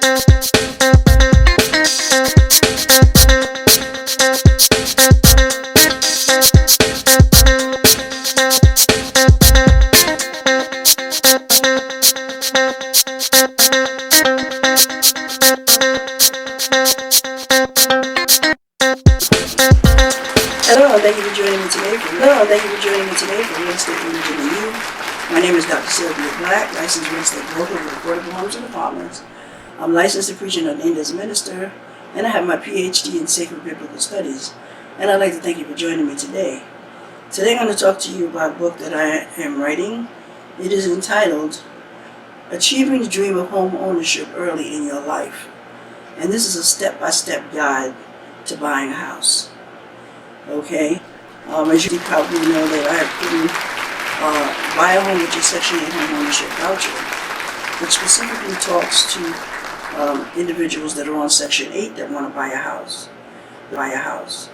For Real Estate Religion and You. My name is Dr. Sylvia Black, licensed real estate broker with affordable homes and apartments. I'm licensed to preach and ordained as a minister, and I have my PhD in sacred biblical studies. And I'd like to thank you for joining me today. Today I'm going to talk to you about a book that I am writing. It is entitled Achieving the Dream of Home Ownership Early in Your Life. And this is a step-by-step guide to buying a house. Okay? As you probably know, that I have put in Buy a Home with your Section 8 Homeownership voucher, which specifically talks to individuals that are on Section 8 that want to buy a house.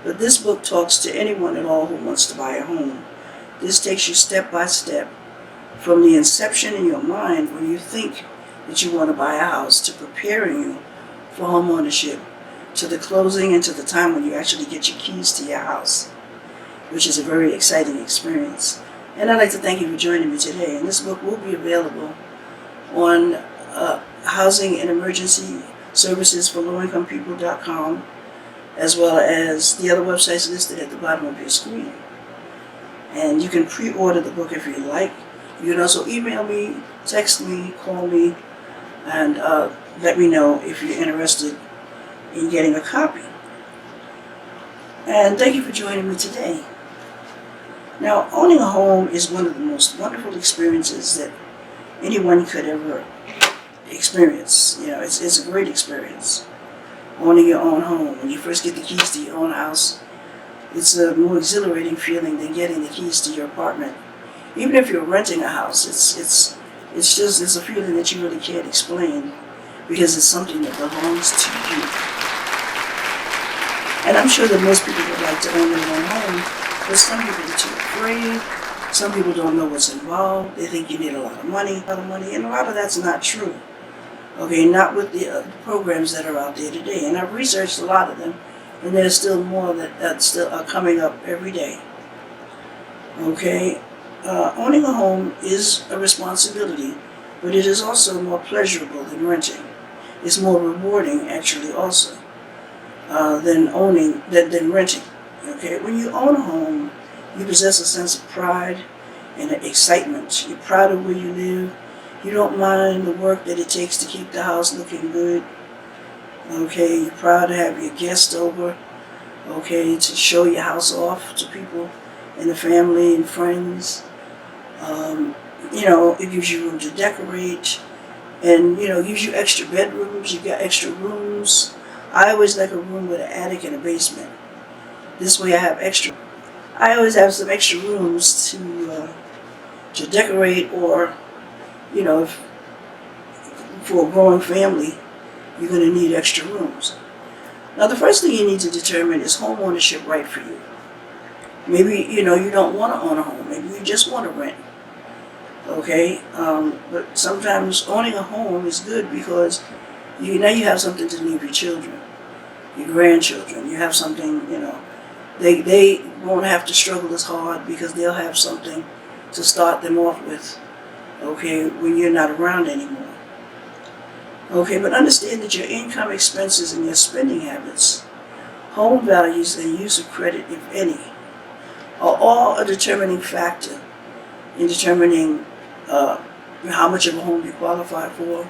But this book talks to anyone at all who wants to buy a home. This takes you step by step from the inception in your mind when you think that you want to buy a house to preparing you for home ownership, to the closing and to the time when you actually get your keys to your house, which is a very exciting experience. And I'd like to thank you for joining me today. And this book will be available on Housing and Emergency Services for Low-Income People.com, as well as the other websites listed at the bottom of your screen. And you can pre-order the book if you like. You can also email me, text me, call me, and let me know if you're interested in getting a copy. And thank you for joining me today. Now, owning a home is one of the most wonderful experiences that anyone could ever experience. You know, it's a great experience. Owning your own home. When you first get the keys to your own house, it's a more exhilarating feeling than getting the keys to your apartment. Even if you're renting a house, it's a feeling that you really can't explain because it's something that belongs to you. And I'm sure that most people would like to own their own home. But some people are too afraid. Some people don't know what's involved. They think you need a lot of money, and a lot of that's not true. Okay, not with the programs that are out there today. And I've researched a lot of them, and there's still more that still are coming up every day. Okay, owning a home is a responsibility, but it is also more pleasurable than renting. It's more rewarding, actually, also, than renting. Okay, when you own a home, you possess a sense of pride and excitement. You're proud of where you live. You don't mind the work that it takes to keep the house looking good. Okay, you're proud to have your guests over. Okay, to show your house off to people in the family and friends. It gives you room to decorate, and gives you extra bedrooms. You got extra rooms. I always like a room with an attic and a basement. This way I always have some extra rooms to decorate, or, for a growing family, you're going to need extra rooms. Now, the first thing you need to determine is home ownership right for you. Maybe, you don't want to own a home. Maybe you just want to rent. Okay? But sometimes owning a home is good because you have something to leave your children, your grandchildren. You have something, They won't have to struggle as hard because they'll have something to start them off with, okay, when you're not around anymore. Okay, but understand that your income, expenses, and your spending habits, home values, and use of credit, if any, are all a determining factor in determining how much of a home you qualify for.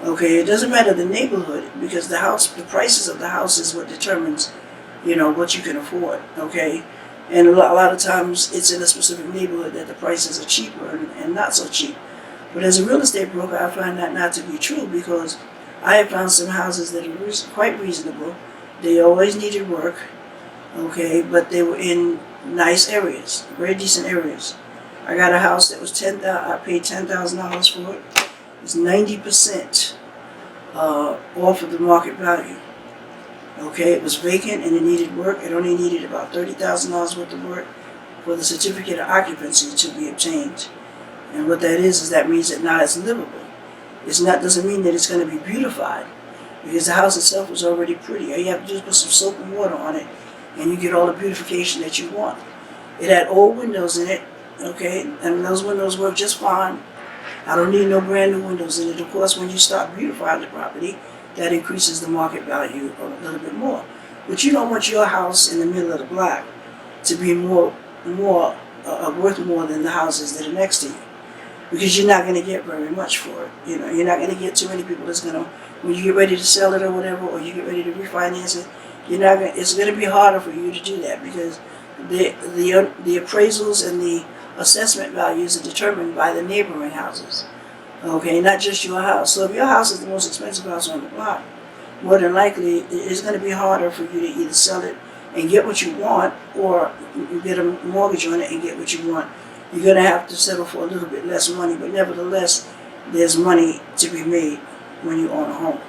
Okay, it doesn't matter the neighborhood because the prices of the house is what determines what you can afford, okay? And a lot of times it's in a specific neighborhood that the prices are cheaper and not so cheap. But as a real estate broker, I find that not to be true because I have found some houses that are quite reasonable. They always needed work, okay, but they were in nice areas, very decent areas. I got a house that was I paid $10,000 for it. It's 90% off of the market value. Okay, it was vacant and it needed work. It only needed about $30,000 worth of work for the certificate of occupancy to be obtained. And what that is that means that now it's livable. It's not doesn't mean that it's going to be beautified, because the house itself is already pretty. All you have to do is put some soap and water on it, and you get all the beautification that you want. It had old windows in it, okay, and those windows work just fine. I don't need no brand new windows in it. Of course, when you start beautifying the property, that increases the market value a little bit more. But you don't want your house in the middle of the block to be worth more than the houses that are next to you, because you're not going to get very much for it. You're not going to get too many people that's going to, when you get ready to sell it or whatever, or you get ready to refinance it, it's going to be harder for you to do that, because the appraisals and the assessment values are determined by the neighboring houses. Okay, not just your house. So if your house is the most expensive house on the block, more than likely it's going to be harder for you to either sell it and get what you want, or you get a mortgage on it and get what you want. You're going to have to settle for a little bit less money, but nevertheless, there's money to be made when you own a home.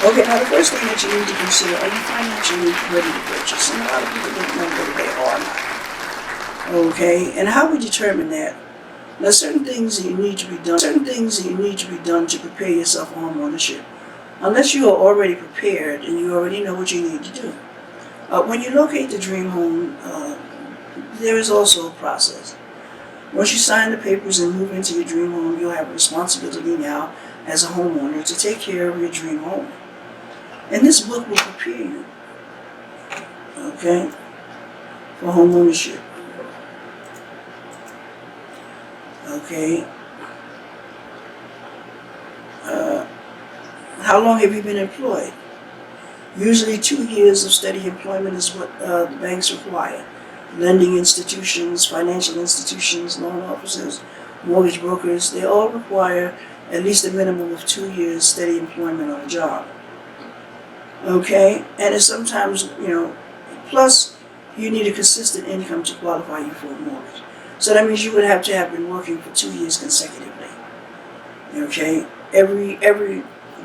Okay, now the first thing that you need to consider, are you financially ready to purchase? And a lot of people don't know whether they are or not. Okay, and how we determine that? Now, certain things that you need to be done to prepare yourself for home ownership. Unless you are already prepared and you already know what you need to do. When you locate the dream home, there is also a process. Once you sign the papers and move into your dream home, you'll have a responsibility now as a homeowner to take care of your dream home. And this book will prepare you, okay, for home ownership. Okay. How long have you been employed? Usually 2 years of steady employment is what the banks require. Lending institutions, financial institutions, loan officers, mortgage brokers, they all require at least a minimum of 2 years steady employment on a job. Okay? And it's sometimes, plus you need a consistent income to qualify you for a mortgage. So that means you would have to have been working for 2 years consecutively. Okay? Every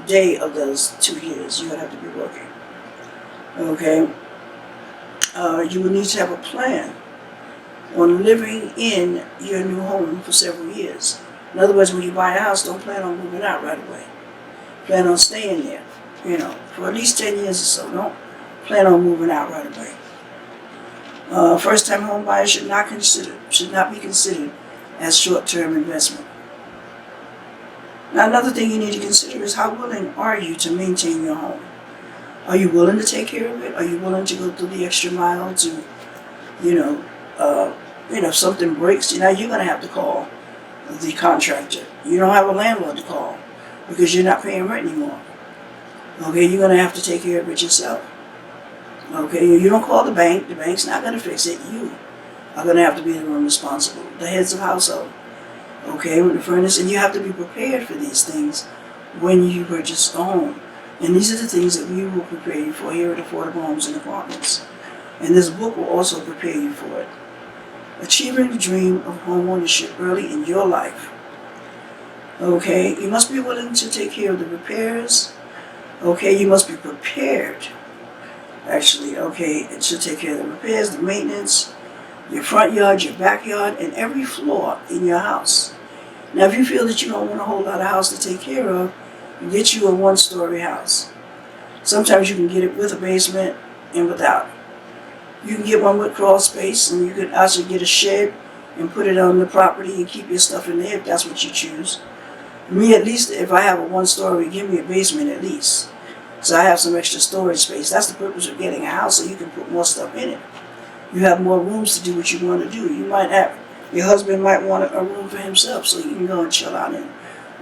day of those 2 years, you would have to be working. Okay? You would need to have a plan on living in your new home for several years. In other words, when you buy a house, don't plan on moving out right away. Plan on staying there, for at least 10 years or so. Don't plan on moving out right away. First-time home buyers should not be considered as short-term investment. Now, another thing you need to consider is how willing are you to maintain your home? Are you willing to take care of it? Are you willing to go through the extra mile to, if something breaks, you're going to have to call the contractor. You don't have a landlord to call because you're not paying rent anymore. Okay, you're going to have to take care of it yourself. Okay, you don't call the bank. The bank's not going to fix it. You are going to have to be the one responsible, the heads of household. Okay, with the furnace, and you have to be prepared for these things when you purchase a home. And these are the things that we will prepare you for here at Affordable Homes and Apartments. And this book will also prepare you for it. Achieving the dream of home ownership early in your life. Okay, you must be willing to take care of the repairs. Okay, you must be prepared, actually, okay, to take care of the repairs, the maintenance, your front yard, your backyard, and every floor in your house. Now, if you feel that you don't want a whole lot of house to take care of, get you a one-story house. Sometimes you can get it with a basement and without. You can get one with crawl space, and you can also get a shed and put it on the property and keep your stuff in there if that's what you choose. Me, at least, if I have a one-story, give me a basement at least, so I have some extra storage space. That's the purpose of getting a house, so you can put more stuff in it. You have more rooms to do what you want to do. Your husband might want a room for himself, so you can go and chill out in,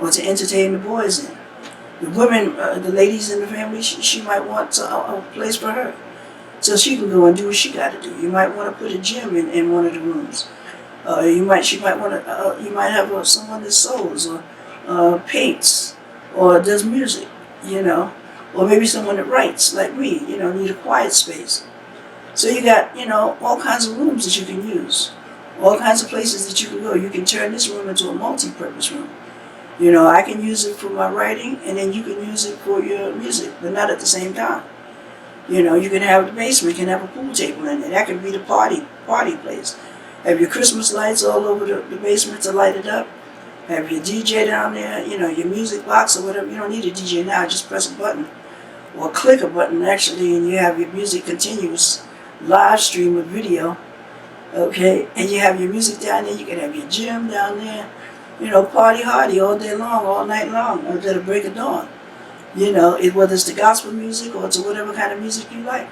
or to entertain the boys in. The women, the ladies in the family, she might want a place for her, so she can go and do what she got to do. You might want to put a gym in one of the rooms. You might have someone that sews or paints or does music, or maybe someone that writes like me, need a quiet space. So you got, all kinds of rooms that you can use, all kinds of places that you can go. You can turn this room into a multi-purpose room. I can use it for my writing, and then you can use it for your music, but not at the same time. You can have the basement, you can have a pool table in there. That can be the party place. Have your Christmas lights all over the basement to light it up. Have your DJ down there, your music box or whatever. You don't need a DJ now, just press a button or click a button actually, and you have your music continuous live stream with video. Okay, and you have your music down there. You can have your gym down there. Party hardy all day long, all night long, until the break of dawn. Whether it's the gospel music or to whatever kind of music you like.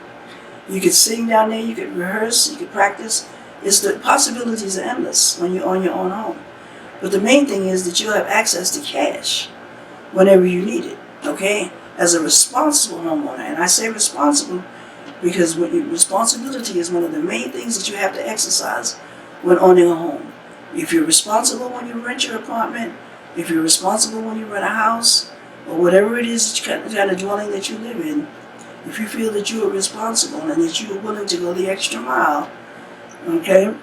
You can sing down there, you can rehearse, you can practice. The possibilities are endless when you own your own home. But the main thing is that you'll have access to cash whenever you need it, okay? As a responsible homeowner, and I say responsible because responsibility is one of the main things that you have to exercise when owning a home. If you're responsible when you rent your apartment, if you're responsible when you rent a house, or whatever it is kind of dwelling that you live in, if you feel that you are responsible and that you are willing to go the extra mile, okay,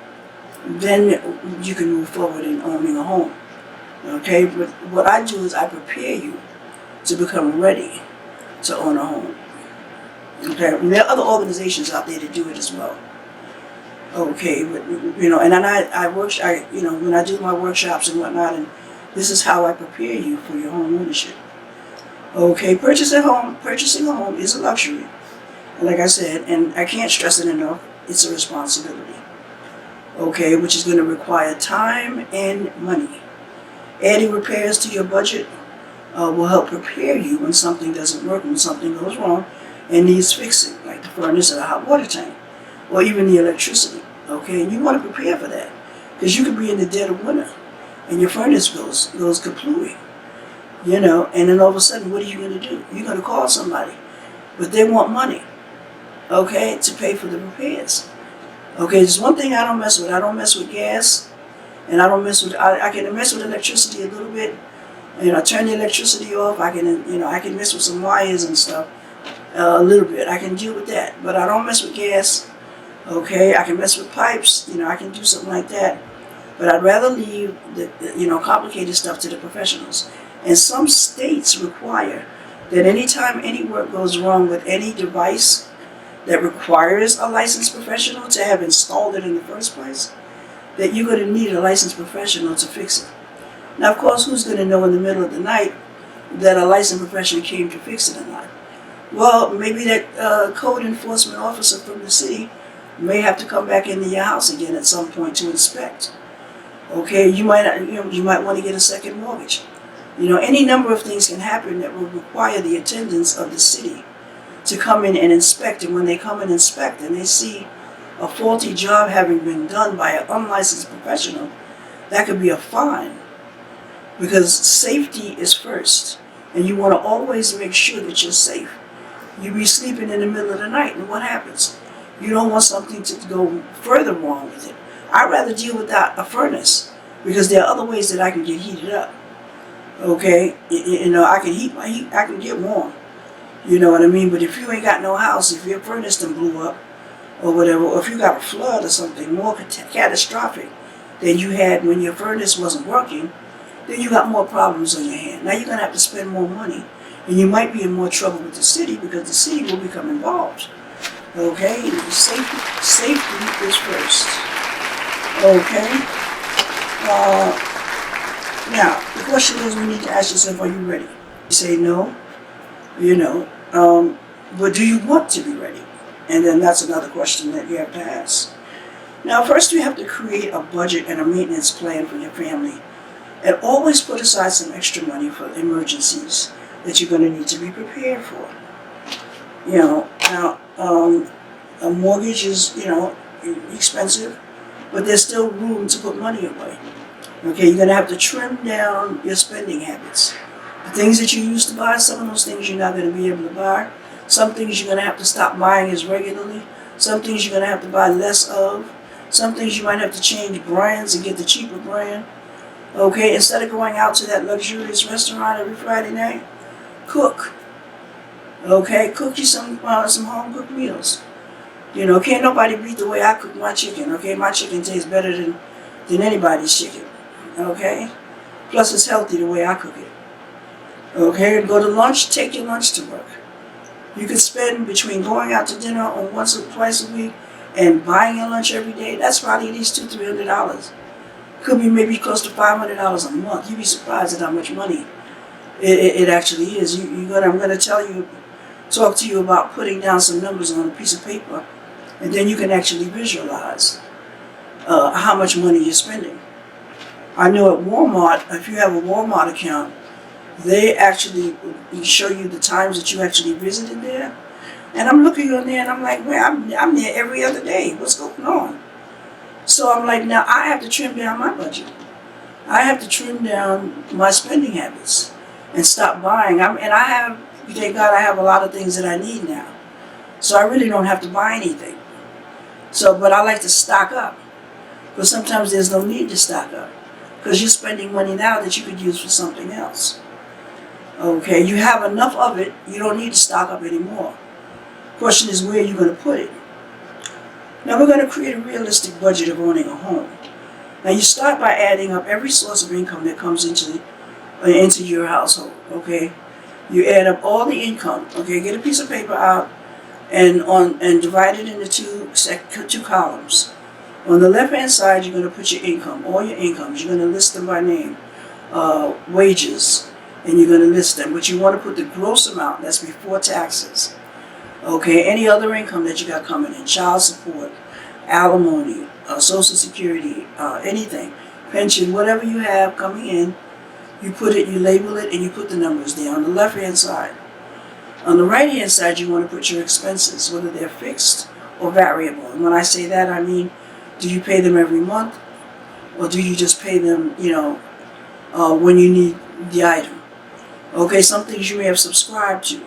then you can move forward in owning a home. Okay, but what I do is I prepare you to become ready to own a home. Okay, and there are other organizations out there that do it as well. Okay, but and when I do my workshops and whatnot, and this is how I prepare you for your home ownership. Okay, purchasing a home is a luxury, like I said, and I can't stress it enough. It's a responsibility. Okay, which is going to require time and money. Adding repairs to your budget will help prepare you when something doesn't work, when something goes wrong and needs fixing, like the furnace or the hot water tank, or even the electricity. Okay, and you want to prepare for that because you could be in the dead of winter and your furnace goes kaplooey, and then all of a sudden, what are you going to do? You're going to call somebody, but they want money, okay, to pay for the repairs. Okay, there's one thing I don't mess with. I don't mess with gas, and I don't mess with. I can mess with electricity a little bit. Turn the electricity off. I can mess with some wires and stuff a little bit. I can deal with that, but I don't mess with gas. Okay, I can mess with pipes. I can do something like that, but I'd rather leave the complicated stuff to the professionals. And some states require that anytime any work goes wrong with any device that requires a licensed professional to have installed it in the first place, that you're going to need a licensed professional to fix it. Now, of course, who's going to know in the middle of the night that a licensed professional came to fix it or not? Well, maybe that code enforcement officer from the city may have to come back into your house again at some point to inspect. Okay, you might want to get a second mortgage. Any number of things can happen that will require the attendance of the city to come in and inspect. And when they come and inspect and they see a faulty job having been done by an unlicensed professional, that could be a fine. Because safety is first. And you want to always make sure that you're safe. You be sleeping in the middle of the night, and what happens? You don't want something to go further wrong with it. I'd rather deal with a furnace, because there are other ways that I can get heated up. Okay, I can heat my heat. I can get warm. You know what I mean? But if you ain't got no house, if your furnace done blew up or whatever, or if you got a flood or something more catastrophic than you had when your furnace wasn't working, then you got more problems on your hand. Now you're going to have to spend more money, and you might be in more trouble with the city because the city will become involved. Okay, safety is first. Okay. Now, the question is, we need to ask yourself, are you ready? You say no, but do you want to be ready? And then that's another question that you have to ask. Now, first you have to create a budget and a maintenance plan for your family. And always put aside some extra money for emergencies that you're going to need to be prepared for. Now, a mortgage is, expensive, but there's still room to put money away. Okay, you're going to have to trim down your spending habits. The things that you used to buy, some of those things you're not going to be able to buy. Some things you're going to have to stop buying as regularly. Some things you're going to have to buy less of. Some things you might have to change brands and get the cheaper brand. Okay, instead of going out to that luxurious restaurant every Friday night, cook. Okay, cook you some home-cooked meals. Can't nobody beat the way I cook my chicken. Okay, my chicken tastes better than anybody's chicken. Okay, plus it's healthy the way I cook it. Okay, go to lunch, take your lunch to work. You could spend between going out to dinner on once or twice a week and buying your lunch every day. That's probably at least $200-300. Could be maybe close to $500 a month. You'd be surprised at how much money it actually is. I'm going to talk to you about putting down some numbers on a piece of paper, and then you can actually visualize how much money you're spending. I know at Walmart, if you have a Walmart account, they actually show you the times that you actually visited there. And I'm looking on there and I'm like, man, I'm there every other day. What's going on? So I'm like, now I have to trim down my budget. I have to trim down my spending habits and stop buying. Thank God I have a lot of things that I need now. So I really don't have to buy anything. But I like to stock up. But sometimes there's no need to stock up, because you're spending money now that you could use for something else. Okay, you have enough of it, you don't need to stock up anymore. Question is, where you're going to put it. Now we're going to create a realistic budget of owning a home. Now you start by adding up every source of income that comes into your household. Okay, you add up all the income. Okay, get a piece of paper out and divide it into two columns. On the left hand side, you're going to put your income, all your incomes. You're going to list them by name, wages, and you're going to list them. But you want to put the gross amount, that's before taxes. Okay, any other income that you got coming in, child support, alimony, Social Security, anything, pension, whatever you have coming in, you put it, you label it, and you put the numbers there on the left hand side. On the right hand side, you want to put your expenses, whether they're fixed or variable. And when I say that, I mean, do you pay them every month, or do you just pay them, when you need the item? Okay, some things you may have subscribed to.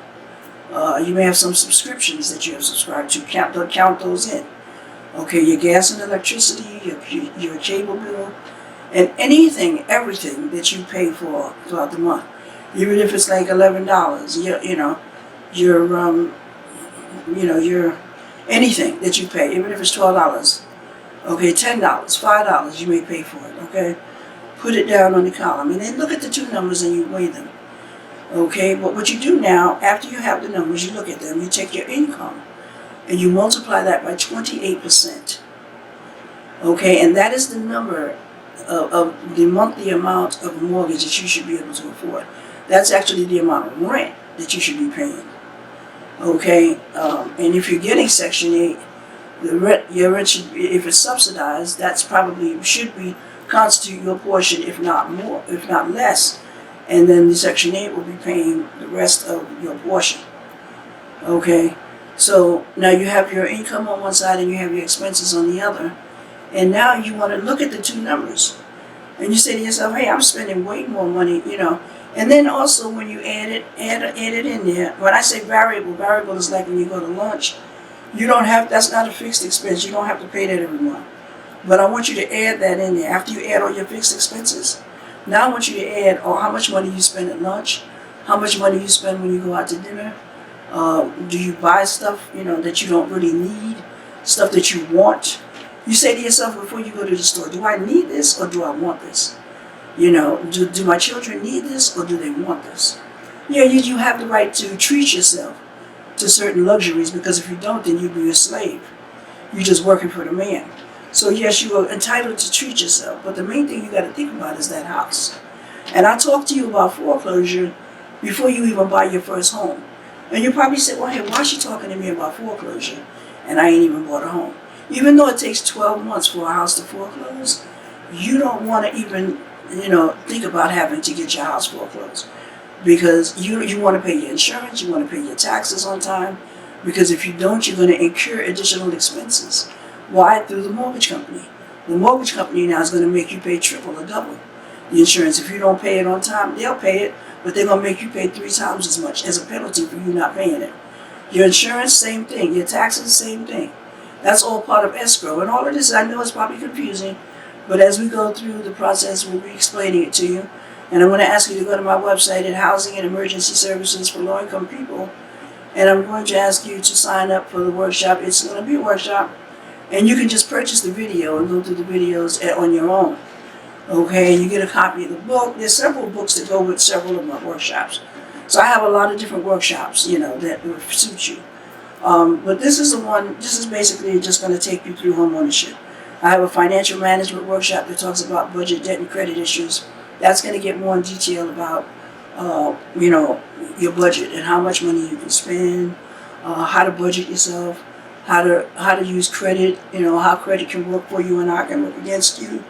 You may have some subscriptions that you have subscribed to. Count those in. Okay, your gas and electricity, your cable bill, and everything that you pay for throughout the month. Even if it's like $11, your anything that you pay, even if it's $12. Okay, $10, $5, you may pay for it. Okay, put it down on the column, and then look at the two numbers and you weigh them. Okay, but what you do now, after you have the numbers, you look at them, you take your income and you multiply that by 28%. Okay, and that is the number of the monthly amount of mortgage that you should be able to afford. That's actually the amount of rent that you should be paying. Okay, and if you're getting Section 8, your rent should be, if it's subsidized, that's probably should be constitute your portion, if not more, if not less. And then the Section 8 will be paying the rest of your portion. Okay, so now you have your income on one side and you have your expenses on the other. And now you want to look at the two numbers. And you say to yourself, hey, I'm spending way more money, And then also when you add it in there, when I say variable is like when you go to lunch. That's not a fixed expense. You don't have to pay that every month. But I want you to add that in there. After you add all your fixed expenses, now I want you to add how much money you spend at lunch, how much money you spend when you go out to dinner. Do you buy stuff, that you don't really need, stuff that you want? You say to yourself before you go to the store, do I need this or do I want this? Do my children need this or do they want this? Yeah, you have the right to treat yourself to certain luxuries, because if you don't, then you'd be a slave. You're just working for the man. So yes, you are entitled to treat yourself, but the main thing you got to think about is that house. And I talked to you about foreclosure before you even buy your first home. And you probably said, well, hey, why is she talking to me about foreclosure? And I ain't even bought a home. Even though it takes 12 months for a house to foreclose, you don't want to even, think about having to get your house foreclosed. Because you want to pay your insurance, you want to pay your taxes on time. Because if you don't, you're going to incur additional expenses. Why? Through the mortgage company. The mortgage company now is going to make you pay triple or double the insurance. If you don't pay it on time, they'll pay it, but they're going to make you pay 3 times as much as a penalty for you not paying it. Your insurance, same thing. Your taxes, same thing. That's all part of escrow. And all of this, I know it's probably confusing, but as we go through the process, we'll be explaining it to you. And I'm going to ask you to go to my website at Housing and Emergency Services for Low-Income People. And I'm going to ask you to sign up for the workshop. It's going to be a workshop. And you can just purchase the video and go through the videos on your own. Okay, you get a copy of the book. There's several books that go with several of my workshops. So I have a lot of different workshops, that will suit you. But this is basically just going to take you through home ownership. I have a financial management workshop that talks about budget, debt, and credit issues. That's going to get more in detail about, your budget and how much money you can spend, how to budget yourself, how to use credit, how credit can work for you and how it can work against you,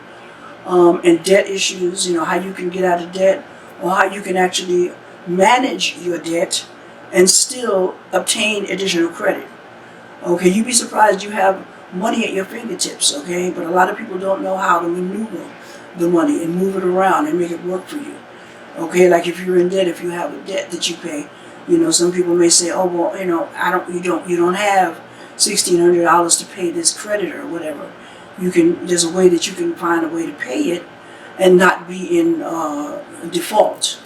and debt issues, how you can get out of debt or how you can actually manage your debt and still obtain additional credit. Okay, you'd be surprised you have money at your fingertips, okay? But a lot of people don't know how to maneuver the money and move it around and make it work for you. Okay, like if you're in debt, if you have a debt that you pay, some people may say, oh well, you don't have $1,600 to pay this creditor or whatever. There's a way that you can find a way to pay it and not be in default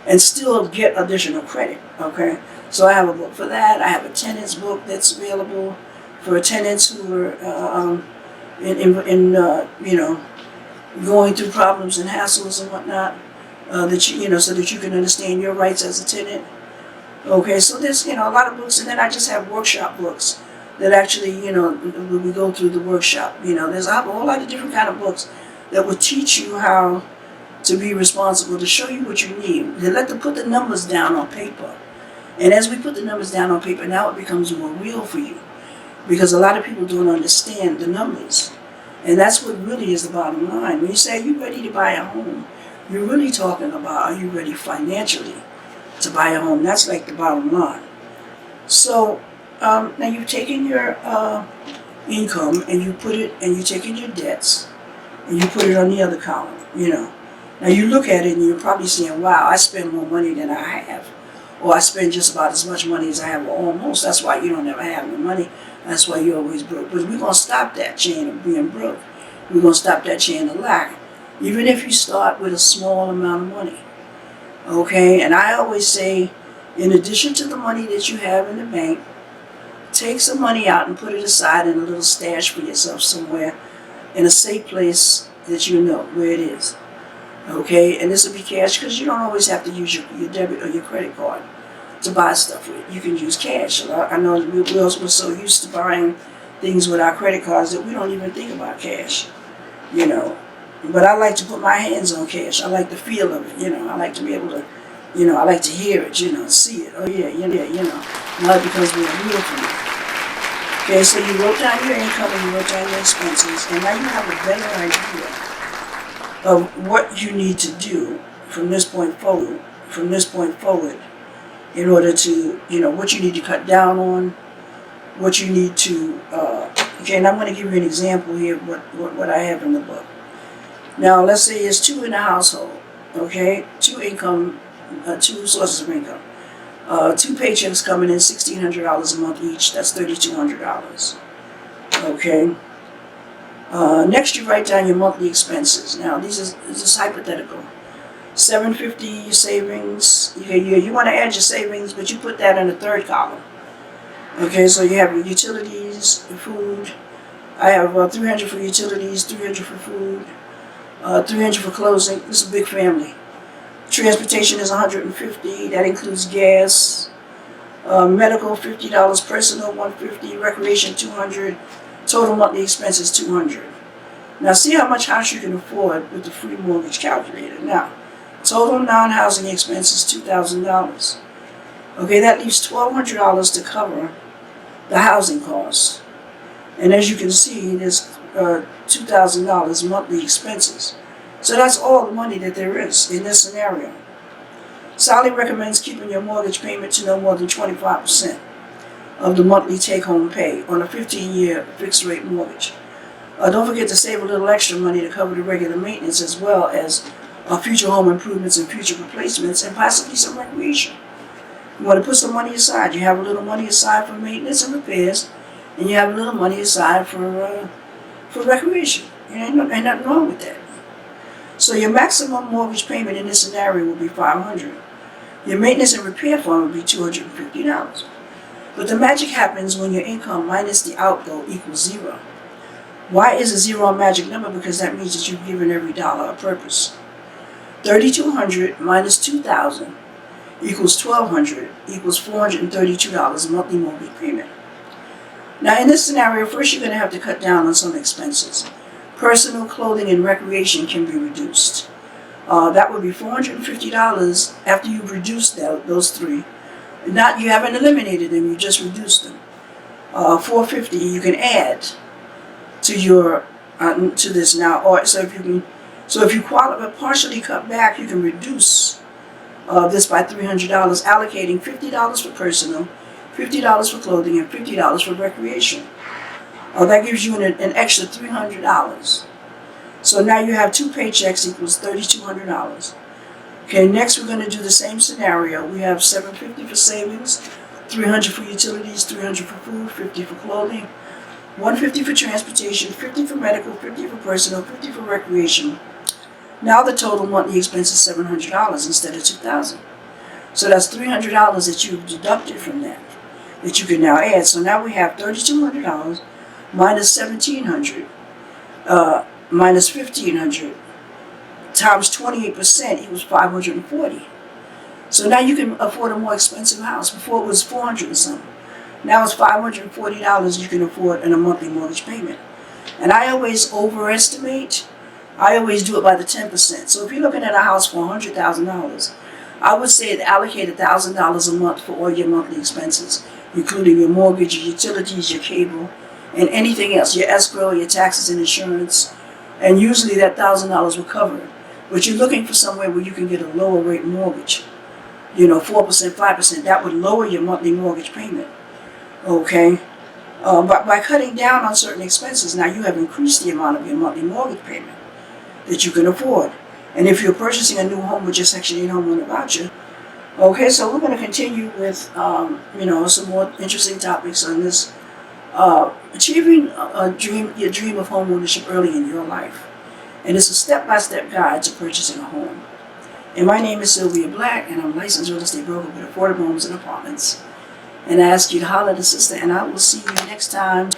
and still get additional credit, okay? So I have a book for that. I have a tenants book that's available for tenants who are going through problems and hassles and whatnot, so that you can understand your rights as a tenant. Okay, so there's a lot of books, and then I just have workshop books that actually we go through the workshop. I have a whole lot of different kind of books that will teach you how to be responsible, to show you what you need. They put the numbers down on paper. And as we put the numbers down on paper, now it becomes more real for you. Because a lot of people don't understand the numbers. And that's what really is the bottom line. When you say, are you ready to buy a home? You're really talking about, are you ready financially to buy a home? That's like the bottom line. So, now you've taken your income and you've taken your debts and you put it on the other column, Now you look at it and you're probably saying, wow, I spend more money than I have. Or I spend just about as much money as I have, or almost. That's why you don't ever have no money. That's why you're always broke. But we're going to stop that chain of being broke. We're going to stop that chain of lack. Even if you start with a small amount of money. Okay? And I always say, in addition to the money that you have in the bank, take some money out and put it aside in a little stash for yourself somewhere in a safe place that you know where it is. Okay, and this will be cash because you don't always have to use your debit or your credit card to buy stuff with. You can use cash. I know we're so used to buying things with our credit cards that we don't even think about cash, But I like to put my hands on cash. I like the feel of it, I like to be able to, I like to hear it, see it. Oh yeah, not because we're real for me. Okay, so you wrote down your income and you wrote down your expenses, and now you have a better idea of what you need to do from this point forward, in order to, what you need to cut down on, what you need to, and I'm going to give you an example here of what I have in the book. Now, let's say it's two in a household, okay? Two sources of income. Two paychecks coming in, $1,600 a month each, that's $3,200, okay? Next, you write down your monthly expenses. Now, this is hypothetical. $750 savings. You want to add your savings, but you put that in the third column. Okay, so you have your utilities, your food. I have $300 for utilities, $300 for food, $300 for clothing. This is a big family. Transportation is $150. That includes gas. Medical $50. Personal $150. Recreation $200. Total monthly expenses $200. Now see how much house you can afford with the free mortgage calculator. Now, total non-housing expenses $2,000. Okay, that leaves $1,200 to cover the housing costs. And as you can see, there's $2,000 monthly expenses. So that's all the money that there is in this scenario. Sally recommends keeping your mortgage payment to no more than 25% of the monthly take-home pay on a 15-year fixed-rate mortgage. Don't forget to save a little extra money to cover the regular maintenance as well as future home improvements and future replacements and possibly some recreation. You want to put some money aside. You have a little money aside for maintenance and repairs, and you have a little money aside for recreation. Ain't nothing wrong with that. So your maximum mortgage payment in this scenario will be $500. Your maintenance and repair fund will be $250. But the magic happens when your income minus the outgo equals zero. Why is a zero a magic number? Because that means that you've given every dollar a purpose. $3,200 minus $2,000 equals $1,200 equals $432 monthly mortgage payment. Now in this scenario, first you're going to have to cut down on some expenses. Personal clothing and recreation can be reduced. That would be $450 after you've reduced those three. Not you haven't eliminated them, you just reduced them. $450 you can add to your to this now, or so if you qualify partially cut back, you can reduce this by $300, allocating $50 for personal, $50 for clothing, and $50 for recreation. That gives you an extra $300. So now you have 2 paychecks equals $3,200. Okay, next we're going to do the same scenario. We have $750 for savings, $300 for utilities, $300 for food, $50 for clothing, $150 for transportation, $50 for medical, $50 for personal, $50 for recreation. Now the total monthly expense is $700 instead of $2,000. So that's $300 that you've deducted from that you can now add. So now we have $3,200 minus $1,700 minus $1,500 times 28% equals $540. So now you can afford a more expensive house. Before it was $400 and something. Now it's $540 you can afford in a monthly mortgage payment. And I always overestimate. I always do it by the 10%. So if you're looking at a house for $100,000, I would say allocate $1,000 a month for all your monthly expenses, including your mortgage, your utilities, your cable, and anything else, your escrow, your taxes and insurance. And usually that $1,000 will cover it. But you're looking for somewhere where you can get a lower rate mortgage. 4%, 5%. That would lower your monthly mortgage payment. Okay? But by cutting down on certain expenses, now you have increased the amount of your monthly mortgage payment that you can afford. And if you're purchasing a new home with your Section 8 homeowner voucher, okay, so we're going to continue with, some more interesting topics on this. Achieving your dream of home ownership early in your life. And it's a step-by-step guide to purchasing a home. And my name is Sylvia Black, and I'm a licensed real estate broker with affordable homes and apartments. And I ask you to holler at a sister, and I will see you next time.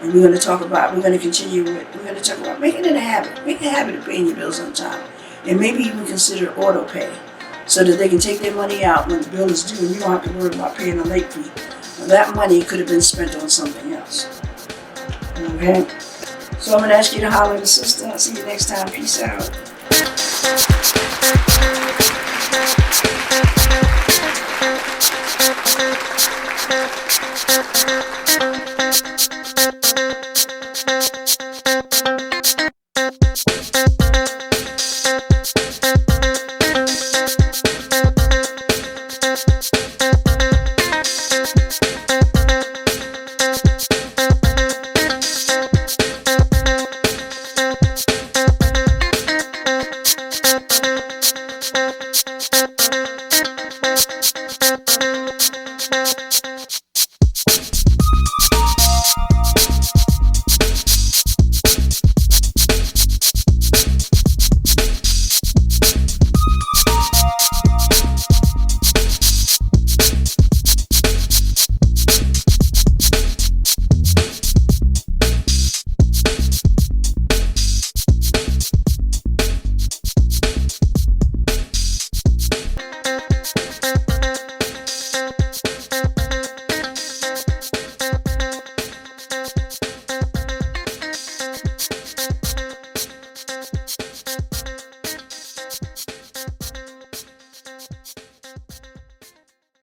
And we're going to talk about making it a habit. Make a habit of paying your bills on time. And maybe even consider auto pay so that they can take their money out when the bill is due and you don't have to worry about paying a late fee. Well, that money could have been spent on something else. Okay? So I'm going to ask you to holler at a sister. I'll see you next time. Peace out.